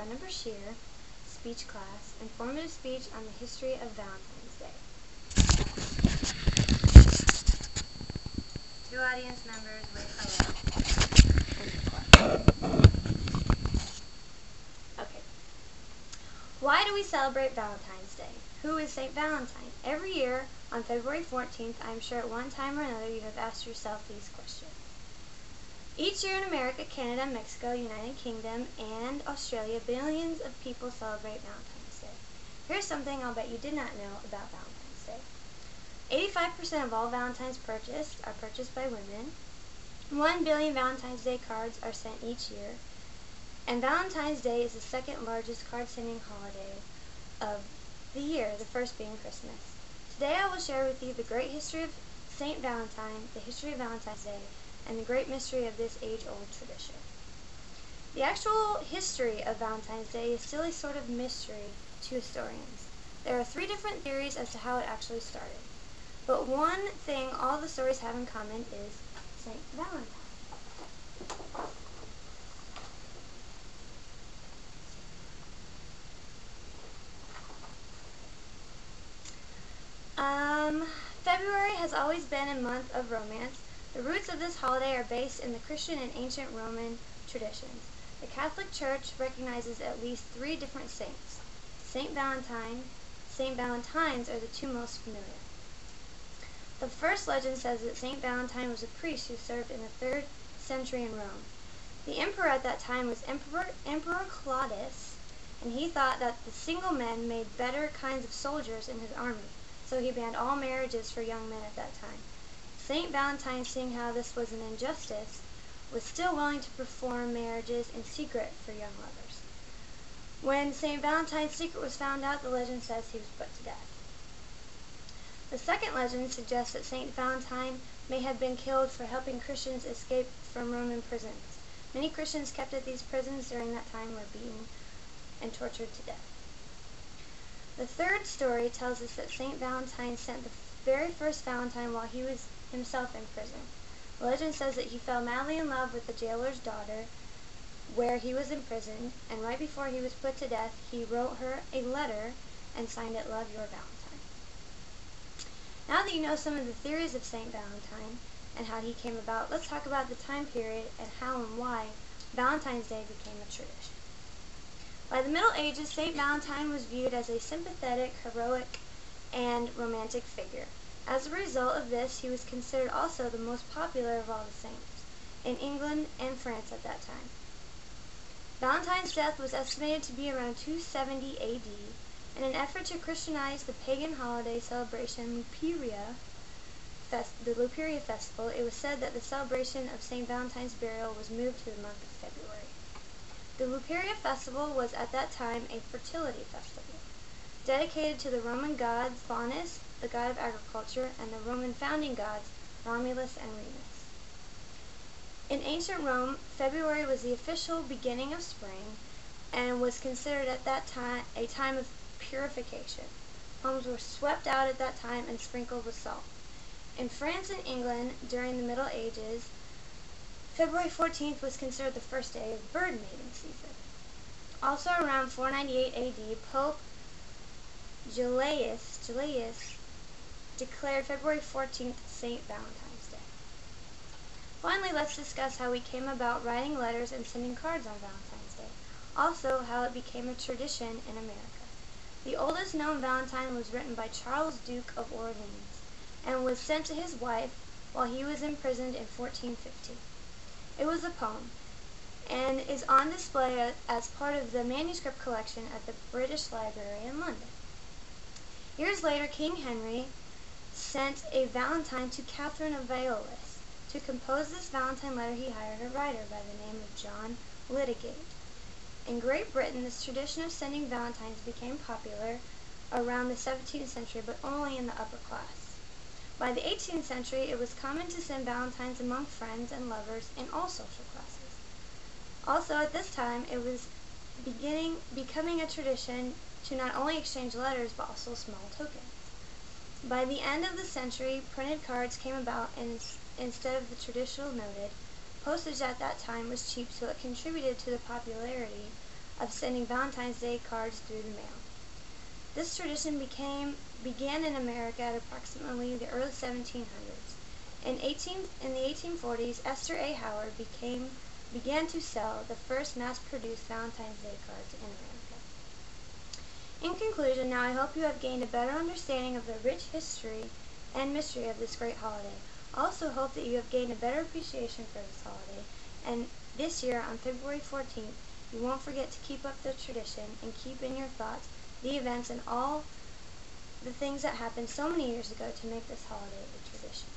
Brenna Bashir, speech class, informative speech on the history of Valentine's Day. Two audience members with hello. Okay. Why do we celebrate Valentine's Day? Who is St. Valentine? Every year on February 14th, I am sure at one time or another you have asked yourself these questions. Each year in America, Canada, Mexico, United Kingdom, and Australia, billions of people celebrate Valentine's Day. Here's something I'll bet you did not know about Valentine's Day. 85% of all Valentines purchased are purchased by women. 1 billion Valentine's Day cards are sent each year. And Valentine's Day is the second largest card sending holiday of the year, the first being Christmas. Today I will share with you the great history of St. Valentine, the history of Valentine's Day, and the great mystery of this age-old tradition. The actual history of Valentine's Day is still a sort of mystery to historians. There are 3 different theories as to how it actually started. But one thing all the stories have in common is St. Valentine. February has always been a month of romance. The roots of this holiday are based in the Christian and ancient Roman traditions. The Catholic Church recognizes at least 3 different saints. St. Valentines are the 2 most familiar. The first legend says that St. Valentine was a priest who served in the 3rd century in Rome. The emperor at that time was Emperor Claudius, and he thought that the single men made better kinds of soldiers in his army, so he banned all marriages for young men at that time. St. Valentine, seeing how this was an injustice, was still willing to perform marriages in secret for young lovers. When St. Valentine's secret was found out, the legend says he was put to death. The second legend suggests that St. Valentine may have been killed for helping Christians escape from Roman prisons. Many Christians kept at these prisons during that time were beaten and tortured to death. The third story tells us that St. Valentine sent the very first Valentine while he was himself in prison. The legend says that he fell madly in love with the jailer's daughter where he was imprisoned, and right before he was put to death, he wrote her a letter and signed it, "Love, your Valentine." Now that you know some of the theories of St. Valentine and how he came about, let's talk about the time period and how and why Valentine's Day became a tradition. By the Middle Ages, St. Valentine was viewed as a sympathetic, heroic, and romantic figure. As a result of this, he was considered also the most popular of all the saints in England and France at that time. Valentine's death was estimated to be around 270 AD. In an effort to Christianize the pagan holiday celebration the Lupercia festival, it was said that the celebration of St. Valentine's burial was moved to the month of February. The Lupercia festival was at that time a fertility festival, dedicated to the Roman gods Faunus, the god of agriculture, and the Roman founding gods Romulus and Remus. In ancient Rome, February was the official beginning of spring and was considered at that time a time of purification. Homes were swept out at that time and sprinkled with salt. In France and England during the Middle Ages, February 14th was considered the first day of bird mating season. Also around 498 AD, Pope Gelasius declared February 14th St. Valentine's Day. Finally, let's discuss how we came about writing letters and sending cards on Valentine's Day. Also, how it became a tradition in America. The oldest known Valentine was written by Charles, Duke of Orleans, and was sent to his wife while he was imprisoned in 1450. It was a poem, and is on display as part of the manuscript collection at the British Library in London. Years later, King Henry sent a Valentine to Catherine of Valois. To compose this Valentine letter, he hired a writer by the name of John Lydgate. In Great Britain, this tradition of sending Valentines became popular around the 17th century, but only in the upper class. By the 18th century, it was common to send Valentines among friends and lovers in all social classes. Also, at this time, it was becoming a tradition to not only exchange letters, but also small tokens. By the end of the century, printed cards came about, and instead of the traditional noted, postage at that time was cheap, so it contributed to the popularity of sending Valentine's Day cards through the mail. This tradition began in America at approximately the early 1700s. In the 1840s, Esther A. Howard began to sell the first mass-produced Valentine's Day cards in America. In conclusion, now I hope you have gained a better understanding of the rich history and mystery of this great holiday. I also hope that you have gained a better appreciation for this holiday, and this year on February 14th, you won't forget to keep up the tradition and keep in your thoughts the events and all the things that happened so many years ago to make this holiday a tradition.